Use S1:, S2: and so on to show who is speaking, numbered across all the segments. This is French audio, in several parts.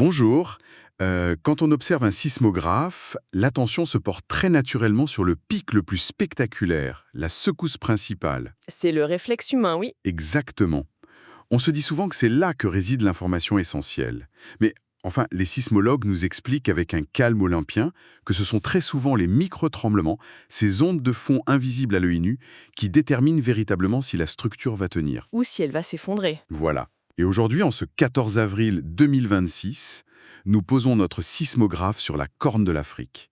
S1: Bonjour. Quand on observe un sismographe, l'attention se porte très naturellement sur le pic le plus spectaculaire, la secousse principale.
S2: C'est le réflexe humain, oui.
S1: Exactement. On se dit souvent que c'est là que réside l'information essentielle. Mais enfin, les sismologues nous expliquent avec un calme olympien que ce sont très souvent les micro-tremblements, ces ondes de fond invisibles à l'œil nu, qui déterminent véritablement si la structure va tenir.
S2: Ou si elle va s'effondrer.
S1: Voilà. Et aujourd'hui, en ce 14 avril 2026, nous posons notre sismographe sur la Corne de l'Afrique.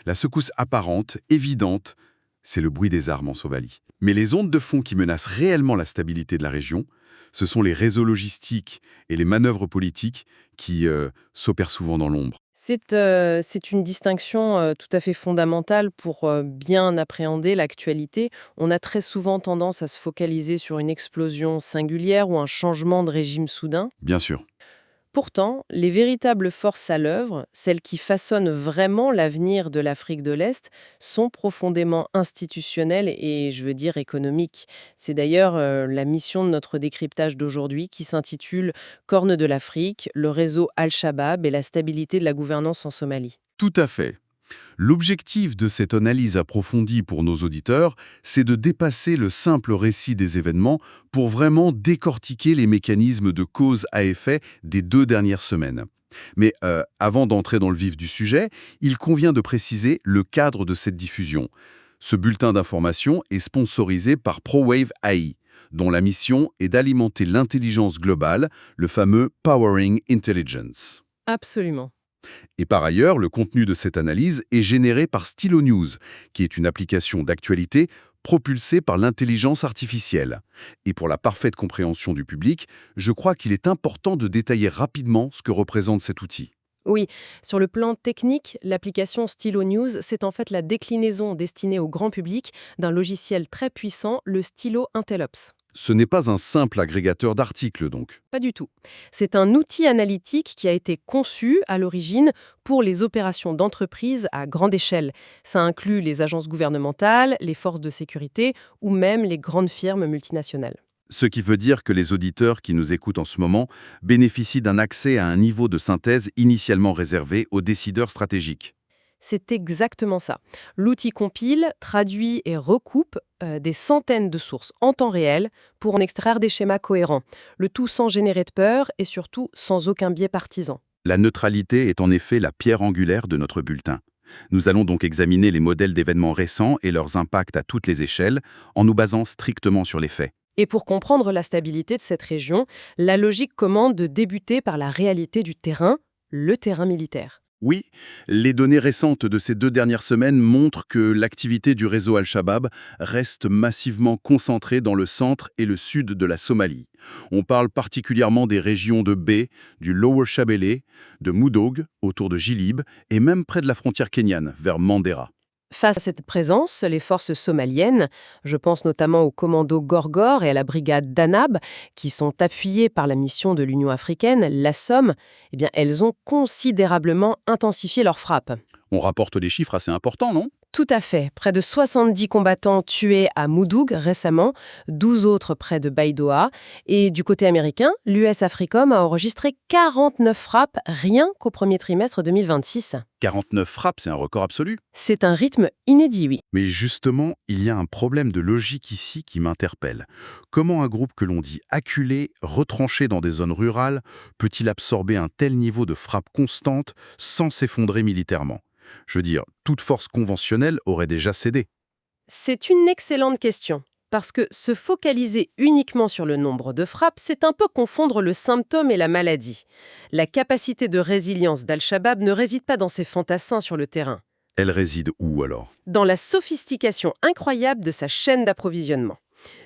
S1: La secousse apparente, évidente, c'est le bruit des armes en Somalie. Mais les ondes de fond qui menacent réellement la stabilité de la région, ce sont les réseaux logistiques et les manœuvres politiques qui s'opèrent souvent dans l'ombre.
S2: C'est une distinction tout à fait fondamentale pour bien appréhender l'actualité. On a très souvent tendance à se focaliser sur une explosion singulière ou un changement de régime soudain.
S1: Bien sûr.
S2: Pourtant, les véritables forces à l'œuvre, celles qui façonnent vraiment l'avenir de l'Afrique de l'Est, sont profondément institutionnelles et, je veux dire, économiques. C'est d'ailleurs la mission de notre décryptage d'aujourd'hui qui s'intitule Corne de l'Afrique, le réseau Al-Shabaab et la stabilité de la gouvernance en Somalie.
S1: Tout à fait. L'objectif de cette analyse approfondie pour nos auditeurs, c'est de dépasser le simple récit des événements pour vraiment décortiquer les mécanismes de cause à effet des 2 dernières semaines. Mais avant d'entrer dans le vif du sujet, il convient de préciser le cadre de cette diffusion. Ce bulletin d'information est sponsorisé par ProWave AI, dont la mission est d'alimenter l'intelligence globale, le fameux Powering Intelligence.
S2: Absolument.
S1: Et par ailleurs, le contenu de cette analyse est généré par Stylo News, qui est une application d'actualité propulsée par l'intelligence artificielle. Et pour la parfaite compréhension du public, je crois qu'il est important de détailler rapidement ce que représente cet outil.
S2: Oui, sur le plan technique, l'application Stylo News, c'est en fait la déclinaison destinée au grand public d'un logiciel très puissant, le stylo Intellops.
S1: Ce n'est pas un simple agrégateur d'articles donc.
S2: Pas du tout. C'est un outil analytique qui a été conçu à l'origine pour les opérations d'entreprise à grande échelle. Ça inclut les agences gouvernementales, les forces de sécurité ou même les grandes firmes multinationales.
S1: Ce qui veut dire que les auditeurs qui nous écoutent en ce moment bénéficient d'un accès à un niveau de synthèse initialement réservé aux décideurs stratégiques.
S2: C'est exactement ça. L'outil compile, traduit et recoupe des centaines de sources en temps réel pour en extraire des schémas cohérents, le tout sans générer de peur et surtout sans aucun biais partisan.
S1: La neutralité est en effet la pierre angulaire de notre bulletin. Nous allons donc examiner les modèles d'événements récents et leurs impacts à toutes les échelles, en nous basant strictement sur les faits.
S2: Et pour comprendre la stabilité de cette région, la logique commande de débuter par la réalité du terrain, le terrain militaire.
S1: Oui, les données récentes de ces 2 dernières semaines montrent que l'activité du réseau Al-Shabaab reste massivement concentrée dans le centre et le sud de la Somalie. On parle particulièrement des régions de Bay, du Lower Shabelle, de Mudug, autour de Jilib, et même près de la frontière kenyane, vers Mandera.
S2: Face à cette présence, les forces somaliennes, je pense notamment au commando Gorgor et à la brigade Danab, qui sont appuyées par la mission de l'Union africaine, l'ASSOM, eh bien, elles ont considérablement intensifié leurs frappes.
S1: On rapporte des chiffres assez importants, non?
S2: Tout à fait. Près de 70 combattants tués à Mudug récemment, 12 autres près de Baidoa. Et du côté américain, l'US Africom a enregistré 49 frappes rien qu'au premier trimestre 2026.
S1: 49 frappes, c'est un record absolu.
S2: C'est un rythme inédit, oui.
S1: Mais justement, il y a un problème de logique ici qui m'interpelle. Comment un groupe que l'on dit acculé, retranché dans des zones rurales, peut-il absorber un tel niveau de frappe constante sans s'effondrer militairement? Je veux dire, toute force conventionnelle aurait déjà cédé.
S2: C'est une excellente question. Parce que se focaliser uniquement sur le nombre de frappes, c'est un peu confondre le symptôme et la maladie. La capacité de résilience d'Al-Shabaab ne réside pas dans ses fantassins sur le terrain,
S1: Elle réside où alors?
S2: dans la sophistication incroyable de sa chaîne d'approvisionnement.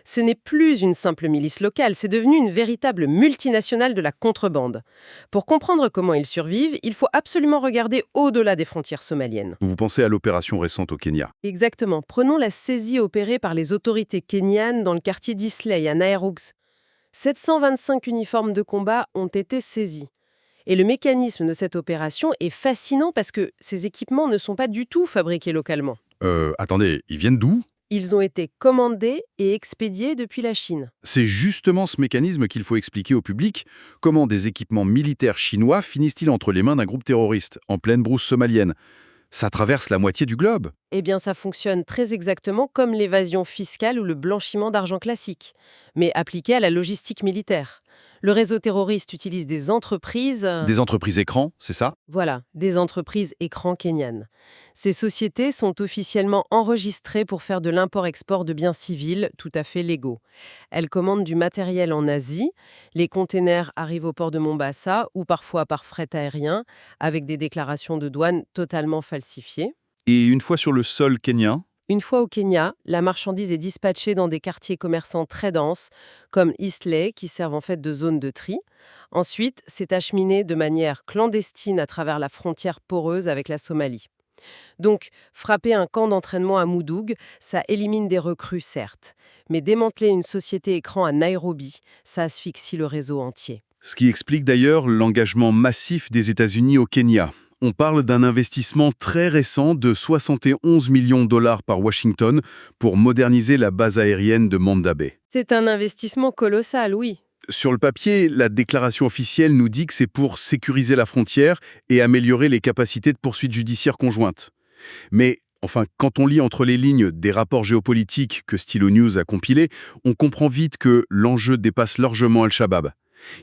S2: Ce n'est plus une simple milice locale, c'est devenu une véritable multinationale de la contrebande. Pour comprendre comment ils survivent, il faut absolument regarder au-delà des frontières somaliennes.
S1: Vous pensez à l'opération récente au Kenya.
S2: Exactement. Prenons la saisie opérée par les autorités kenyanes dans le quartier d'Islay, à Nairobi. 725 uniformes de combat ont été saisis. Et le mécanisme de cette opération est fascinant parce que ces équipements ne sont pas du tout fabriqués localement.
S1: Attendez, ils viennent d'où?
S2: Ils ont été commandés et expédiés depuis la Chine.
S1: C'est justement ce mécanisme qu'il faut expliquer au public. Comment des équipements militaires chinois finissent-ils entre les mains d'un groupe terroriste, en pleine brousse somalienne? Ça traverse la moitié du globe.
S2: Eh bien, ça fonctionne très exactement comme l'évasion fiscale ou le blanchiment d'argent classique, mais appliqué à la logistique militaire. Le réseau terroriste utilise des entreprises,
S1: Des entreprises écrans, c'est ça?
S2: voilà, des entreprises écrans kenyanes. Ces sociétés sont officiellement enregistrées pour faire de l'import-export de biens civils tout à fait légaux. Elles commandent du matériel en Asie, les containers arrivent au port de Mombasa ou parfois par fret aérien, avec des déclarations de douane totalement falsifiées.
S1: Et une fois sur le sol kenyan,
S2: Une fois au Kenya, la marchandise est dispatchée dans des quartiers commerçants très denses, comme Eastleigh, qui servent en fait de zone de tri. Ensuite, c'est acheminé de manière clandestine à travers la frontière poreuse avec la Somalie. Donc, frapper un camp d'entraînement à Moudoug, ça élimine des recrues, certes. Mais démanteler une société écran à Nairobi, ça asphyxie le réseau entier.
S1: ce qui explique d'ailleurs l'engagement massif des États-Unis au Kenya. On parle d'un investissement très récent de 71 millions de dollars par Washington pour moderniser la base aérienne de Manda Bay.
S2: C'est un investissement colossal, oui.
S1: Sur le papier, la déclaration officielle nous dit que c'est pour sécuriser la frontière et améliorer les capacités de poursuite judiciaire conjointe. Mais enfin, quand on lit entre les lignes des rapports géopolitiques que Stylo News a compilés, on comprend vite que l'enjeu dépasse largement Al-Shabaab.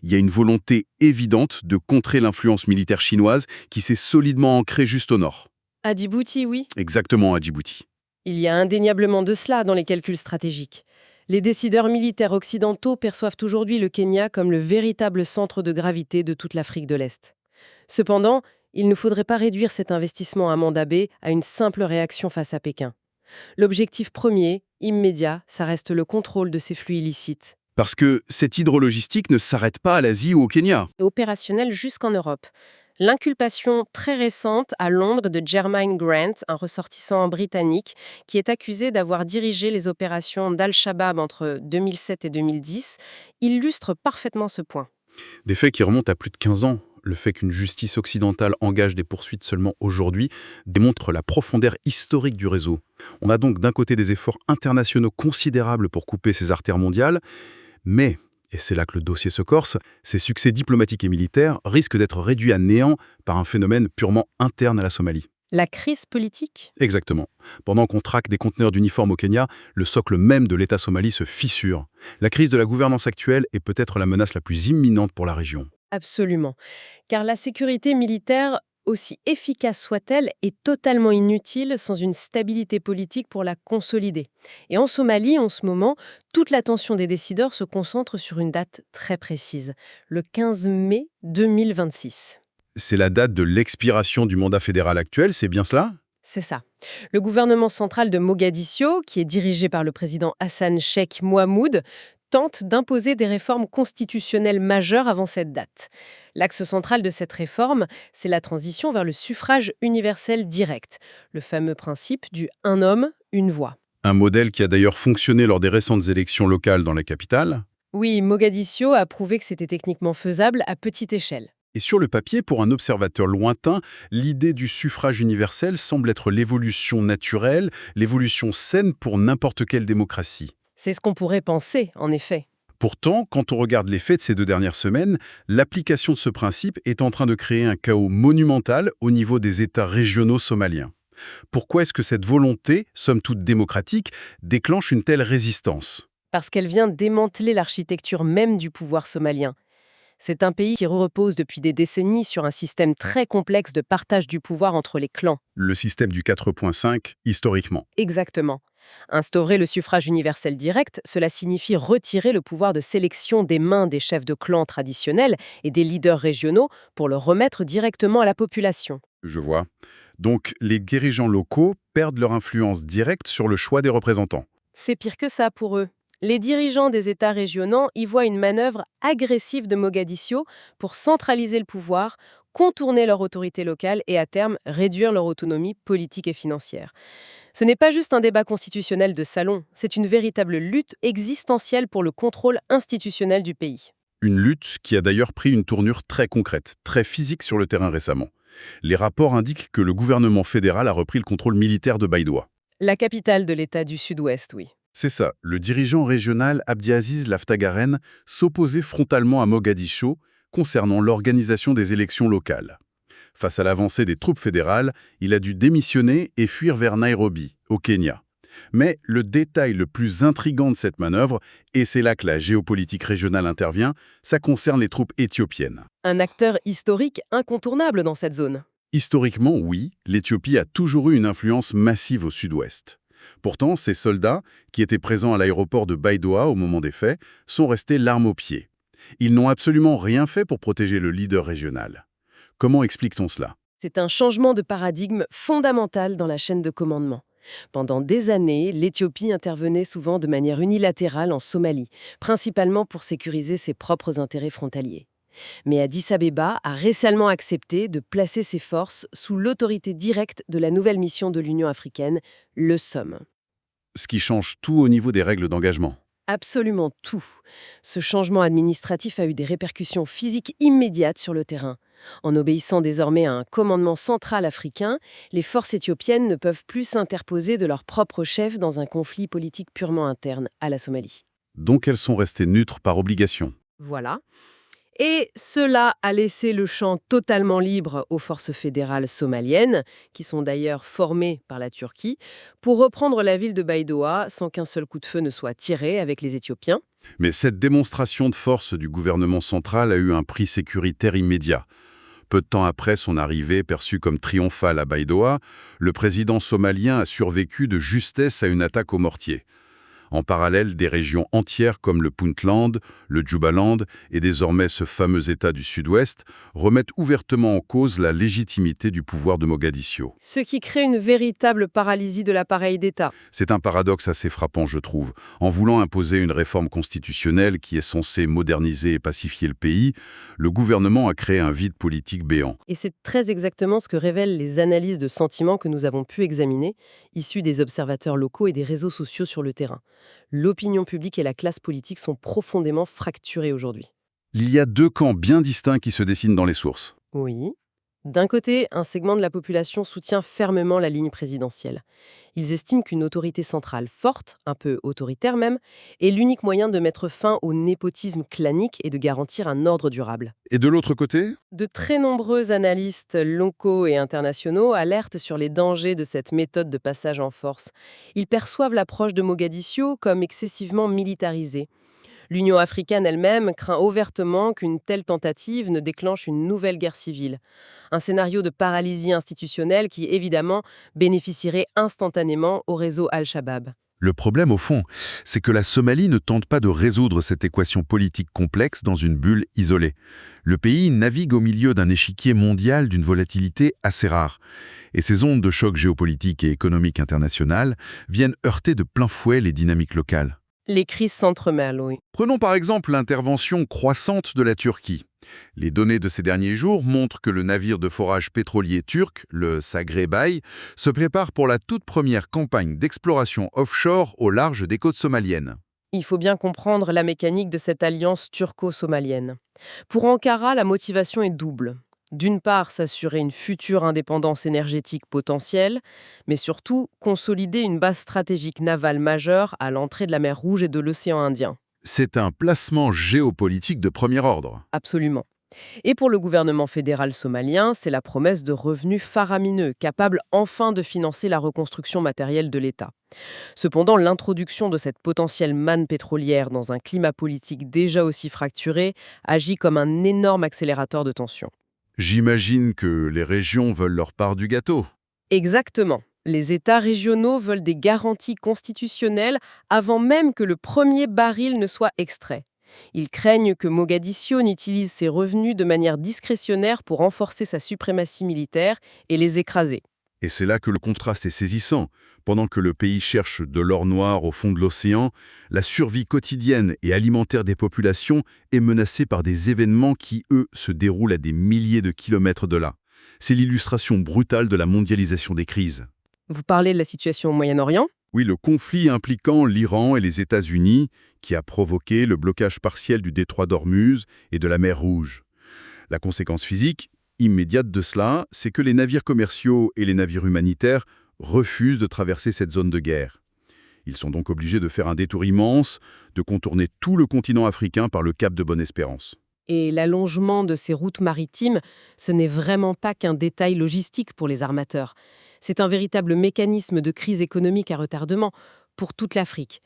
S1: Il y a une volonté évidente de contrer l'influence militaire chinoise qui s'est solidement ancrée juste au nord.
S2: À Djibouti, oui.
S1: Exactement à Djibouti.
S2: Il y a indéniablement de cela dans les calculs stratégiques. Les décideurs militaires occidentaux perçoivent aujourd'hui le Kenya comme le véritable centre de gravité de toute l'Afrique de l'Est. Cependant, il ne faudrait pas réduire cet investissement à Manda Bay à une simple réaction face à Pékin. L'objectif premier, immédiat, ça reste le contrôle de ces flux illicites.
S1: Parce que cette hydrologistique ne s'arrête pas à l'Asie ou au Kenya.
S2: Opérationnel jusqu'en Europe. L'inculpation très récente à Londres de Jermaine Grant, un ressortissant britannique, qui est accusé d'avoir dirigé les opérations d'Al-Shabaab entre 2007 et 2010, illustre parfaitement ce point.
S1: Des faits qui remontent à plus de 15 ans. Le fait qu'une justice occidentale engage des poursuites seulement aujourd'hui démontre la profondeur historique du réseau. On a donc d'un côté des efforts internationaux considérables pour couper ces artères mondiales, mais, et c'est là que le dossier se corse, ces succès diplomatiques et militaires risquent d'être réduits à néant par un phénomène purement interne à la Somalie.
S2: La crise politique?
S1: Exactement. Pendant qu'on traque des conteneurs d'uniformes au Kenya, le socle même de l'État somali se fissure. La crise de la gouvernance actuelle est peut-être la menace la plus imminente pour la région.
S2: Absolument. Car la sécurité militaire, aussi efficace soit-elle, est totalement inutile sans une stabilité politique pour la consolider. Et en Somalie, en ce moment, toute l'attention des décideurs se concentre sur une date très précise, le 15 mai 2026.
S1: C'est la date de l'expiration du mandat fédéral actuel, c'est bien cela?
S2: C'est ça. Le gouvernement central de Mogadiscio, qui est dirigé par le président Hassan Sheikh Mohamoud, tente d'imposer des réformes constitutionnelles majeures avant cette date. L'axe central de cette réforme, c'est la transition vers le suffrage universel direct, le fameux principe du « un homme, une voix ».
S1: Un modèle qui a d'ailleurs fonctionné lors des récentes élections locales dans la capitale.
S2: Oui, Mogadiscio a prouvé que c'était techniquement faisable à petite échelle.
S1: Et sur le papier, pour un observateur lointain, l'idée du suffrage universel semble être l'évolution naturelle, l'évolution saine pour n'importe quelle démocratie.
S2: C'est ce qu'on pourrait penser, en effet.
S1: Pourtant, quand on regarde les faits de ces 2 dernières semaines, l'application de ce principe est en train de créer un chaos monumental au niveau des États régionaux somaliens. Pourquoi est-ce que cette volonté, somme toute démocratique, déclenche une telle résistance?
S2: Parce qu'elle vient démanteler l'architecture même du pouvoir somalien. C'est un pays qui repose depuis des décennies sur un système très complexe de partage du pouvoir entre les clans.
S1: Le système du 4.5, historiquement.
S2: Exactement. Instaurer le suffrage universel direct, cela signifie retirer le pouvoir de sélection des mains des chefs de clan traditionnels et des leaders régionaux pour le remettre directement à la population.
S1: Je vois. Donc, les dirigeants locaux perdent leur influence directe sur le choix des représentants.
S2: C'est pire que ça pour eux. Les dirigeants des États régionaux y voient une manœuvre agressive de Mogadiscio pour centraliser le pouvoir, contourner leur autorité locale et à terme réduire leur autonomie politique et financière. Ce n'est pas juste un débat constitutionnel de salon, c'est une véritable lutte existentielle pour le contrôle institutionnel du pays.
S1: Une lutte qui a d'ailleurs pris une tournure très concrète, très physique sur le terrain récemment. Les rapports indiquent que le gouvernement fédéral a repris le contrôle militaire de Baïdoa.
S2: La capitale de l'État du Sud-Ouest, oui.
S1: C'est ça, le dirigeant régional Abdiaziz Laftagaren s'opposait frontalement à Mogadiscio concernant l'organisation des élections locales. Face à l'avancée des troupes fédérales, il a dû démissionner et fuir vers Nairobi, au Kenya. Mais le détail le plus intrigant de cette manœuvre, et c'est là que la géopolitique régionale intervient, ça concerne les troupes éthiopiennes.
S2: Un acteur historique incontournable dans cette zone.
S1: Historiquement, oui, l'Éthiopie a toujours eu une influence massive au sud-ouest. Pourtant, ces soldats, qui étaient présents à l'aéroport de Baidoa au moment des faits, sont restés l'arme au pied. Ils n'ont absolument rien fait pour protéger le leader régional. Comment explique-t-on cela?
S2: C'est un changement de paradigme fondamental dans la chaîne de commandement. Pendant des années, l'Éthiopie intervenait souvent de manière unilatérale en Somalie, principalement pour sécuriser ses propres intérêts frontaliers. Mais Addis Abeba a récemment accepté de placer ses forces sous l'autorité directe de la nouvelle mission de l'Union africaine, le SOM.
S1: Ce qui change tout au niveau des règles d'engagement.
S2: Absolument tout. Ce changement administratif a eu des répercussions physiques immédiates sur le terrain. En obéissant désormais à un commandement central africain, les forces éthiopiennes ne peuvent plus s'interposer de leur propre chef dans un conflit politique purement interne à la Somalie.
S1: Donc elles sont restées neutres par obligation.
S2: Voilà. Et cela a laissé le champ totalement libre aux forces fédérales somaliennes, qui sont d'ailleurs formées par la Turquie, pour reprendre la ville de Baidoa sans qu'un seul coup de feu ne soit tiré avec les Éthiopiens.
S1: Mais cette démonstration de force du gouvernement central a eu un prix sécuritaire immédiat. Peu de temps après son arrivée perçue comme triomphale à Baidoa, le président somalien a survécu de justesse à une attaque au mortier. En parallèle, des régions entières comme le Puntland, le Jubaland et désormais ce fameux État du Sud-Ouest remettent ouvertement en cause la légitimité du pouvoir de Mogadiscio.
S2: Ce qui crée une véritable paralysie de l'appareil d'État.
S1: C'est un paradoxe assez frappant, je trouve. En voulant imposer une réforme constitutionnelle qui est censée moderniser et pacifier le pays, le gouvernement a créé un vide politique béant.
S2: Et c'est très exactement ce que révèlent les analyses de sentiments que nous avons pu examiner, issues des observateurs locaux et des réseaux sociaux sur le terrain. L'opinion publique et la classe politique sont profondément fracturées aujourd'hui.
S1: Il y a deux camps bien distincts qui se dessinent dans les sources.
S2: Oui. D'un côté, un segment de la population soutient fermement la ligne présidentielle. Ils estiment qu'une autorité centrale forte, un peu autoritaire même, est l'unique moyen de mettre fin au népotisme clanique et de garantir un ordre durable.
S1: Et de l'autre côté,
S2: De très nombreux analystes locaux et internationaux alertent sur les dangers de cette méthode de passage en force. Ils perçoivent l'approche de Mogadiscio comme excessivement militarisée. L'Union africaine elle-même craint ouvertement qu'une telle tentative ne déclenche une nouvelle guerre civile. Un scénario de paralysie institutionnelle qui, évidemment, bénéficierait instantanément au réseau Al-Shabaab.
S3: Le problème, au fond, c'est que la Somalie ne tente pas de résoudre cette équation politique complexe dans une bulle isolée. Le pays navigue au milieu d'un échiquier mondial d'une volatilité assez rare. Et ces ondes de choc géopolitique et économique international viennent heurter de plein fouet les dynamiques locales.
S2: Les crises s'entremêlent, oui.
S1: prenons par exemple l'intervention croissante de la Turquie. Les données de ces derniers jours montrent que le navire de forage pétrolier turc, le Sagrebay, se prépare pour la toute première campagne d'exploration offshore au large des côtes somaliennes.
S2: Il faut bien comprendre la mécanique de cette alliance turco-somalienne. Pour Ankara, la motivation est double. D'une part, s'assurer une future indépendance énergétique potentielle, mais surtout consolider une base stratégique navale majeure à l'entrée de la mer Rouge et de l'océan Indien.
S1: C'est un placement géopolitique de premier ordre.
S2: Absolument. Et pour le gouvernement fédéral somalien, c'est la promesse de revenus faramineux, capables enfin de financer la reconstruction matérielle de l'État. Cependant, l'introduction de cette potentielle manne pétrolière dans un climat politique déjà aussi fracturé agit comme un énorme accélérateur de tension.
S1: J'imagine que les régions veulent leur part du gâteau.
S2: Exactement. Les États régionaux veulent des garanties constitutionnelles avant même que le premier baril ne soit extrait. Ils craignent que Mogadiscio n'utilise ses revenus de manière discrétionnaire pour renforcer sa suprématie militaire et les écraser.
S1: Et c'est là que le contraste est saisissant. Pendant que le pays cherche de l'or noir au fond de l'océan, la survie quotidienne et alimentaire des populations est menacée par des événements qui, eux, se déroulent à des milliers de kilomètres de là. C'est l'illustration brutale de la mondialisation des crises.
S2: Vous parlez de la situation au Moyen-Orient ?
S1: Oui, le conflit impliquant l'Iran et les États-Unis qui a provoqué le blocage partiel du détroit d'Ormuz et de la mer Rouge. La conséquence physique immédiate de cela, c'est que les navires commerciaux et les navires humanitaires refusent de traverser cette zone de guerre. Ils sont donc obligés de faire un détour immense, de contourner tout le continent africain par le cap de Bonne-Espérance.
S2: Et l'allongement de ces routes maritimes, ce n'est vraiment pas qu'un détail logistique pour les armateurs. C'est un véritable mécanisme de crise économique à retardement pour toute l'Afrique.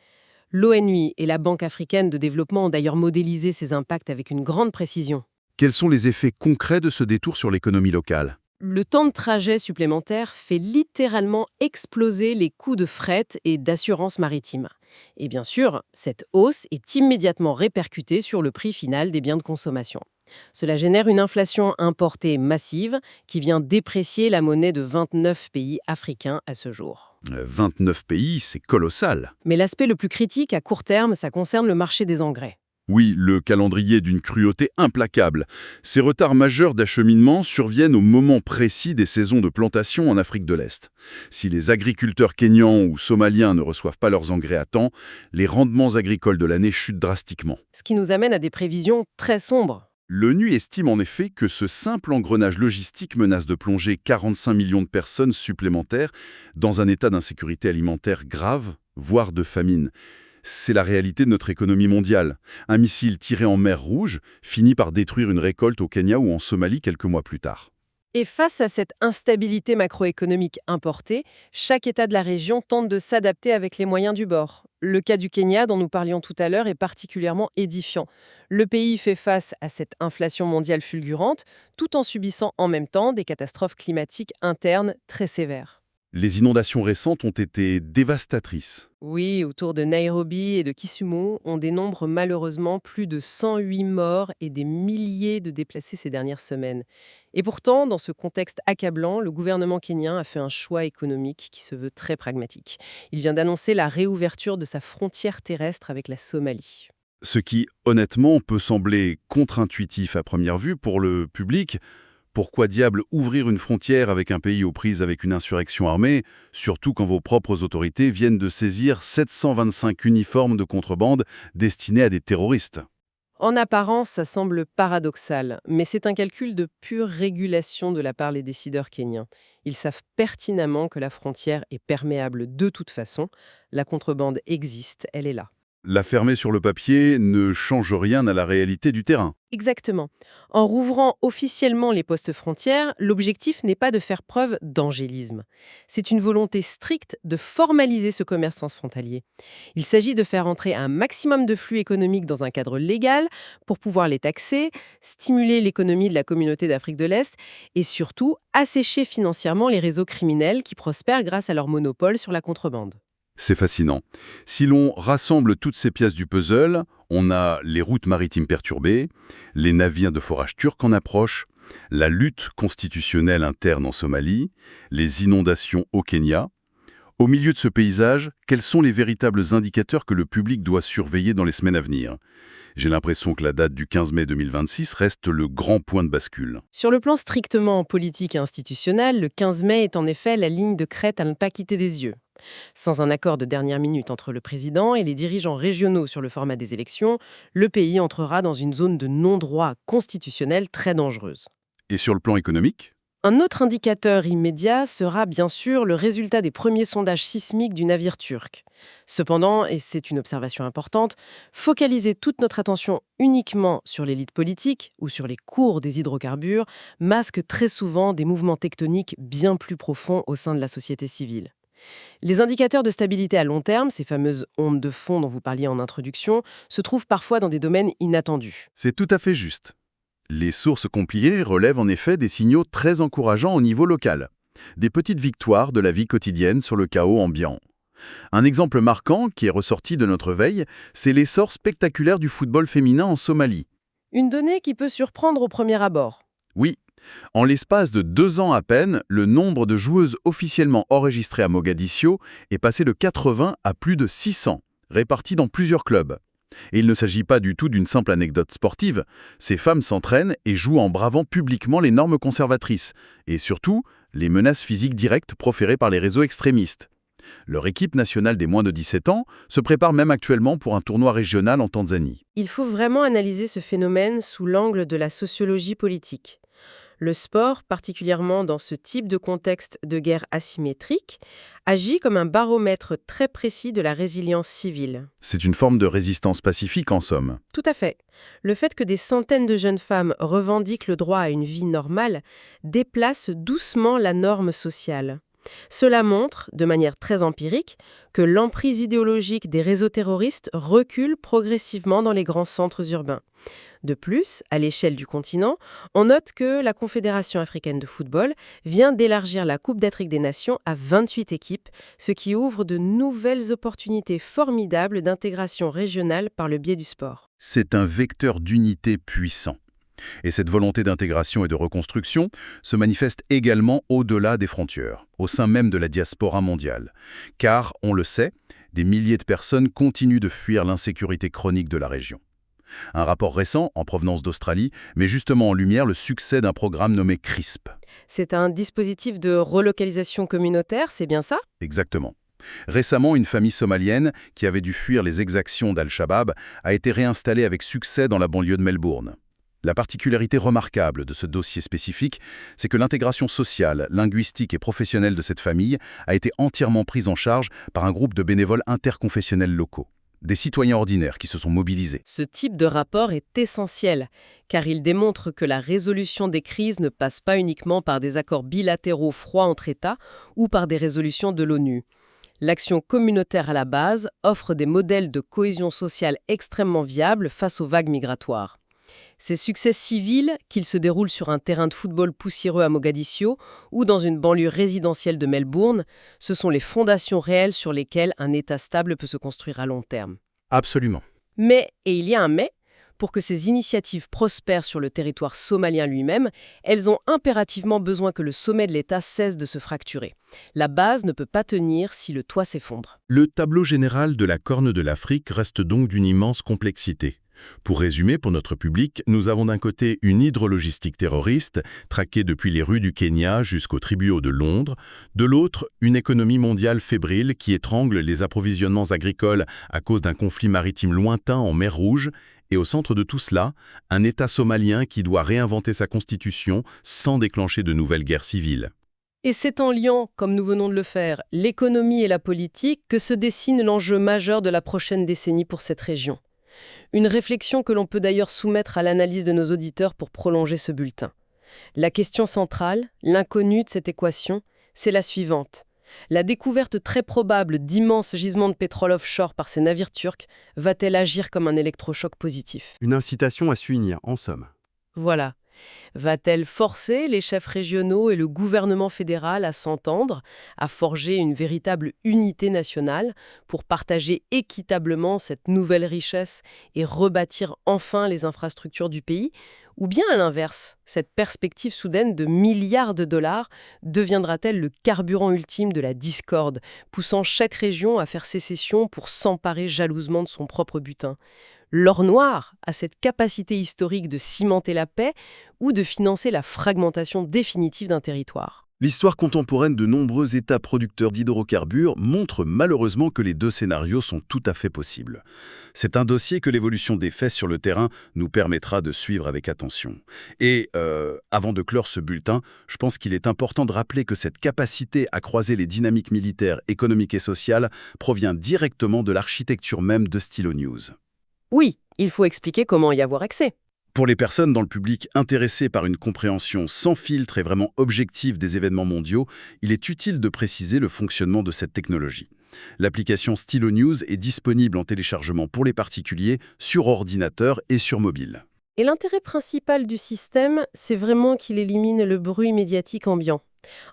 S2: L'ONU et la Banque africaine de développement ont d'ailleurs modélisé ces impacts avec une grande précision.
S1: Quels sont les effets concrets de ce détour sur l'économie locale?
S2: Le temps de trajet supplémentaire fait littéralement exploser les coûts de fret et d'assurance maritime. Et bien sûr, cette hausse est immédiatement répercutée sur le prix final des biens de consommation. Cela génère une inflation importée massive qui vient déprécier la monnaie de 29 pays africains à ce jour.
S1: 29 pays, c'est colossal.
S2: Mais l'aspect le plus critique à court terme, ça concerne le marché des engrais.
S1: Oui, le calendrier d'une cruauté implacable. Ces retards majeurs d'acheminement surviennent au moment précis des saisons de plantation en Afrique de l'Est. Si les agriculteurs kényans ou somaliens ne reçoivent pas leurs engrais à temps, les rendements agricoles de l'année chutent drastiquement.
S2: Ce qui nous amène à des prévisions très sombres.
S1: L'ONU estime en effet que ce simple engrenage logistique menace de plonger 45 millions de personnes supplémentaires dans un état d'insécurité alimentaire grave, voire de famine. C'est la réalité de notre économie mondiale. Un missile tiré en mer Rouge finit par détruire une récolte au Kenya ou en Somalie quelques mois plus tard.
S2: Et face à cette instabilité macroéconomique importée, chaque État de la région tente de s'adapter avec les moyens du bord. Le cas du Kenya, dont nous parlions tout à l'heure, est particulièrement édifiant. Le pays fait face à cette inflation mondiale fulgurante, tout en subissant en même temps des catastrophes climatiques internes très sévères.
S1: Les inondations récentes ont été dévastatrices.
S2: Oui, autour de Nairobi et de Kisumu, on dénombre malheureusement plus de 108 morts et des milliers de déplacés ces dernières semaines. Et pourtant, dans ce contexte accablant, le gouvernement kényan a fait un choix économique qui se veut très pragmatique. Il vient d'annoncer la réouverture de sa frontière terrestre avec la Somalie.
S1: Ce qui, honnêtement, peut sembler contre-intuitif à première vue pour le public. Pourquoi diable ouvrir une frontière avec un pays aux prises avec une insurrection armée, surtout quand vos propres autorités viennent de saisir 725 uniformes de contrebande destinés à des terroristes?
S2: En apparence, ça semble paradoxal, mais c'est un calcul de pure régulation de la part des décideurs kenyans. Ils savent pertinemment que la frontière est perméable de toute façon. La contrebande existe, elle est là.
S1: La fermer sur le papier ne change rien à la réalité du terrain.
S2: Exactement. En rouvrant officiellement les postes frontières, l'objectif n'est pas de faire preuve d'angélisme. C'est une volonté stricte de formaliser ce commerce transfrontalier. Il s'agit de faire entrer un maximum de flux économiques dans un cadre légal pour pouvoir les taxer, stimuler l'économie de la communauté d'Afrique de l'Est et surtout assécher financièrement les réseaux criminels qui prospèrent grâce à leur monopole sur la contrebande.
S1: C'est fascinant. Si l'on rassemble toutes ces pièces du puzzle, on a les routes maritimes perturbées, les navires de forage turcs en approche, la lutte constitutionnelle interne en Somalie, les inondations au Kenya. Au milieu de ce paysage, quels sont les véritables indicateurs que le public doit surveiller dans les semaines à venir? J'ai l'impression que la date du 15 mai 2026 reste le grand point de bascule.
S2: Sur le plan strictement politique et institutionnel, le 15 mai est en effet la ligne de crête à ne pas quitter des yeux. Sans un accord de dernière minute entre le président et les dirigeants régionaux sur le format des élections, le pays entrera dans une zone de non-droit constitutionnel très dangereuse.
S1: Et sur le plan économique?
S2: Un autre indicateur immédiat sera bien sûr le résultat des premiers sondages sismiques du navire turc. Cependant, et c'est une observation importante, focaliser toute notre attention uniquement sur l'élite politique ou sur les cours des hydrocarbures masque très souvent des mouvements tectoniques bien plus profonds au sein de la société civile. Les indicateurs de stabilité à long terme, ces fameuses ondes de fond dont vous parliez en introduction, se trouvent parfois dans des domaines inattendus.
S1: C'est tout à fait juste. Les sources compliquées relèvent en effet des signaux très encourageants au niveau local. Des petites victoires de la vie quotidienne sur le chaos ambiant. Un exemple marquant qui est ressorti de notre veille, c'est l'essor spectaculaire du football féminin en Somalie.
S2: Une donnée qui peut surprendre au premier abord.
S1: Oui, en l'espace de 2 ans à peine, le nombre de joueuses officiellement enregistrées à Mogadiscio est passé de 80 à plus de 600, répartis dans plusieurs clubs. Et il ne s'agit pas du tout d'une simple anecdote sportive. Ces femmes s'entraînent et jouent en bravant publiquement les normes conservatrices, et surtout les menaces physiques directes proférées par les réseaux extrémistes. Leur équipe nationale des moins de 17 ans se prépare même actuellement pour un tournoi régional en Tanzanie.
S2: Il faut vraiment analyser ce phénomène sous l'angle de la sociologie politique. Le sport, particulièrement dans ce type de contexte de guerre asymétrique, agit comme un baromètre très précis de la résilience civile.
S1: C'est une forme de résistance pacifique en somme.
S2: Tout à fait. Le fait que des centaines de jeunes femmes revendiquent le droit à une vie normale déplace doucement la norme sociale. Cela montre, de manière très empirique, que l'emprise idéologique des réseaux terroristes recule progressivement dans les grands centres urbains. De plus, à l'échelle du continent, on note que la Confédération africaine de football vient d'élargir la Coupe d'Afrique des Nations à 28 équipes, ce qui ouvre de nouvelles opportunités formidables d'intégration régionale par le biais du sport.
S1: C'est un vecteur d'unité puissant. Et cette volonté d'intégration et de reconstruction se manifeste également au-delà des frontières, au sein même de la diaspora mondiale. Car, on le sait, des milliers de personnes continuent de fuir l'insécurité chronique de la région. Un rapport récent, en provenance d'Australie, met justement en lumière le succès d'un programme nommé CRISP.
S2: C'est un dispositif de relocalisation communautaire, c'est bien ça?
S1: Exactement. Récemment, une famille somalienne qui avait dû fuir les exactions d'Al-Shabaab a été réinstallée avec succès dans la banlieue de Melbourne. La particularité remarquable de ce dossier spécifique, c'est que l'intégration sociale, linguistique et professionnelle de cette famille a été entièrement prise en charge par un groupe de bénévoles interconfessionnels locaux. Des citoyens ordinaires qui se sont mobilisés.
S2: Ce type de rapport est essentiel, car il démontre que la résolution des crises ne passe pas uniquement par des accords bilatéraux froids entre États ou par des résolutions de l'ONU. L'action communautaire à la base offre des modèles de cohésion sociale extrêmement viables face aux vagues migratoires. Ces succès civils, qu'ils se déroulent sur un terrain de football poussiéreux à Mogadiscio ou dans une banlieue résidentielle de Melbourne, ce sont les fondations réelles sur lesquelles un État stable peut se construire à long terme.
S1: Absolument.
S2: Mais, et il y a un mais, pour que ces initiatives prospèrent sur le territoire somalien lui-même, elles ont impérativement besoin que le sommet de l'État cesse de se fracturer. La base ne peut pas tenir si le toit s'effondre.
S1: Le tableau général de la Corne de l'Afrique reste donc d'une immense complexité. Pour résumer pour notre public, nous avons d'un côté une hydrologistique terroriste, traquée depuis les rues du Kenya jusqu'aux tribunaux de Londres, de l'autre, une économie mondiale fébrile qui étrangle les approvisionnements agricoles à cause d'un conflit maritime lointain en mer Rouge, et au centre de tout cela, un État somalien qui doit réinventer sa constitution sans déclencher de nouvelles guerres civiles.
S2: Et c'est en liant, comme nous venons de le faire, l'économie et la politique que se dessine l'enjeu majeur de la prochaine décennie pour cette région. Une réflexion que l'on peut d'ailleurs soumettre à l'analyse de nos auditeurs pour prolonger ce bulletin. La question centrale, l'inconnue de cette équation, c'est la suivante. La découverte très probable d'immenses gisements de pétrole offshore par ces navires turcs va-t-elle agir comme un électrochoc positif?
S4: Une incitation à s'unir, en somme.
S2: Voilà. Va-t-elle forcer les chefs régionaux et le gouvernement fédéral à s'entendre, à forger une véritable unité nationale pour partager équitablement cette nouvelle richesse et rebâtir enfin les infrastructures du pays? Ou bien à l'inverse, cette perspective soudaine de milliards de dollars deviendra-t-elle le carburant ultime de la discorde, poussant chaque région à faire sécession pour s'emparer jalousement de son propre butin? L'or noir a cette capacité historique de cimenter la paix ou de financer la fragmentation définitive d'un territoire.
S1: L'histoire contemporaine de nombreux États producteurs d'hydrocarbures montre malheureusement que les deux scénarios sont tout à fait possibles. C'est un dossier que l'évolution des faits sur le terrain nous permettra de suivre avec attention. Et avant de clore ce bulletin, je pense qu'il est important de rappeler que cette capacité à croiser les dynamiques militaires, économiques et sociales provient directement de l'architecture même de Stylo News.
S2: Oui, il faut expliquer comment y avoir accès.
S1: Pour les personnes dans le public intéressées par une compréhension sans filtre et vraiment objective des événements mondiaux, il est utile de préciser le fonctionnement de cette technologie. L'application Stylo News est disponible en téléchargement pour les particuliers sur ordinateur et sur mobile.
S2: Et l'intérêt principal du système, c'est vraiment qu'il élimine le bruit médiatique ambiant.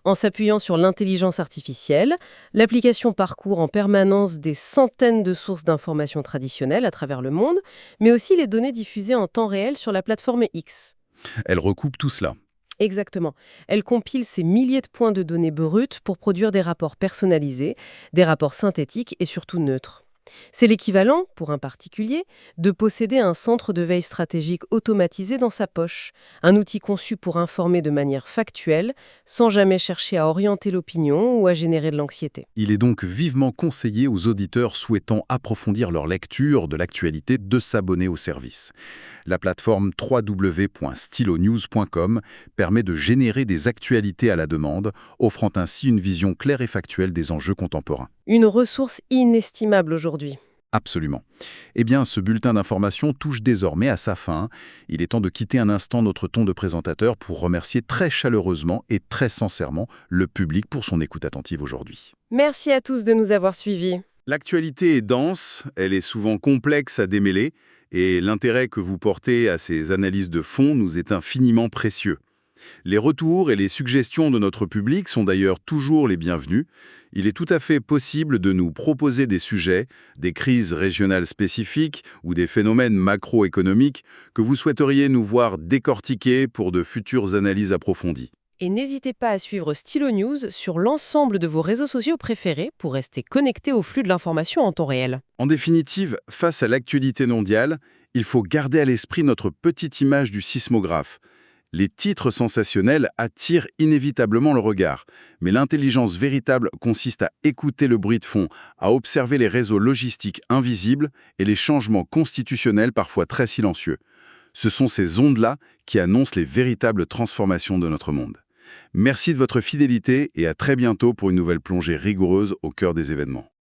S2: En s'appuyant sur l'intelligence artificielle, l'application parcourt en permanence des centaines de sources d'informations traditionnelles à travers le monde, mais aussi les données diffusées en temps réel sur la plateforme X.
S1: Elle recoupe tout cela.
S2: Exactement. Elle compile ces milliers de points de données brutes pour produire des rapports personnalisés, des rapports synthétiques et surtout neutres. C'est l'équivalent, pour un particulier, de posséder un centre de veille stratégique automatisé dans sa poche, un outil conçu pour informer de manière factuelle, sans jamais chercher à orienter l'opinion ou à générer de l'anxiété.
S1: Il est donc vivement conseillé aux auditeurs souhaitant approfondir leur lecture de l'actualité de s'abonner au service. La plateforme www.stylonews.com permet de générer des actualités à la demande, offrant ainsi une vision claire et factuelle des enjeux contemporains.
S2: Une ressource inestimable aujourd'hui.
S1: Absolument. Eh bien, ce bulletin d'information touche désormais à sa fin. Il est temps de quitter un instant notre ton de présentateur pour remercier très chaleureusement et très sincèrement le public pour son écoute attentive aujourd'hui.
S2: Merci à tous de nous avoir suivis.
S1: L'actualité est dense, elle est souvent complexe à démêler, et l'intérêt que vous portez à ces analyses de fond nous est infiniment précieux. Les retours et les suggestions de notre public sont d'ailleurs toujours les bienvenus. Il est tout à fait possible de nous proposer des sujets, des crises régionales spécifiques ou des phénomènes macroéconomiques que vous souhaiteriez nous voir décortiquer pour de futures analyses approfondies.
S2: Et n'hésitez pas à suivre Stylo News sur l'ensemble de vos réseaux sociaux préférés pour rester connecté au flux de l'information en temps réel.
S1: En définitive, face à l'actualité mondiale, il faut garder à l'esprit notre petite image du sismographe. Les titres sensationnels attirent inévitablement le regard, mais l'intelligence véritable consiste à écouter le bruit de fond, à observer les réseaux logistiques invisibles et les changements constitutionnels parfois très silencieux. Ce sont ces ondes-là qui annoncent les véritables transformations de notre monde. Merci de votre fidélité et à très bientôt pour une nouvelle plongée rigoureuse au cœur des événements.